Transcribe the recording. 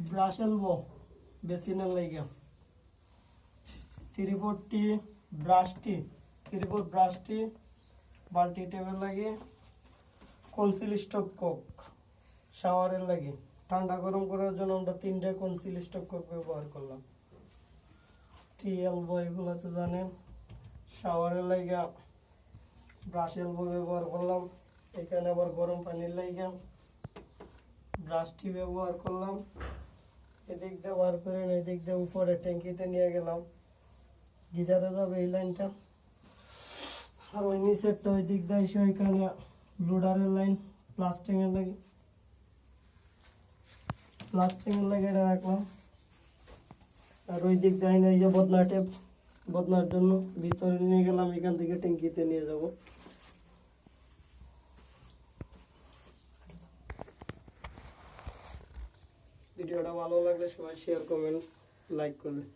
Brush elbow বেসিনের লাইগা 340 ব্রাশটি বালতি টেবিল লাগে কনসিল স্টক কক শাওয়ারের লাগে ঠান্ডা গরম করার জন্য আমরা 3টা কনসিল স্টক কক ব্যবহার করলাম। টি এলবো এগুলো তো জানেন। শাওয়ারের লাগা ব্রাশ এলবো ব্যবহার করলাম। এখানে আবার গরম পানির লাগা ব্রাশটি ব্যবহার করলাম। এদিক দিয়ে বার করে এদিক দিয়ে উপরে ট্যাঙ্কিতে নিয়ে গেলাম, গিজারে যাবে এই লাইনটা। আর ওই নিচেরটা ওই দিক দিয়ে এসে ওইখানে লোডারের লাইন প্লাস্টিকের লাগে এটা রাখলাম। আর ওই দিক দিয়ে এই যে বদনার জন্য ভিতরে নিয়ে গেলাম, এখান থেকে ট্যাঙ্কিতে নিয়ে যাব। ভিডিওটা ভালো লাগলে সবাই শেয়ার কমেন্ট লাইক করবেন।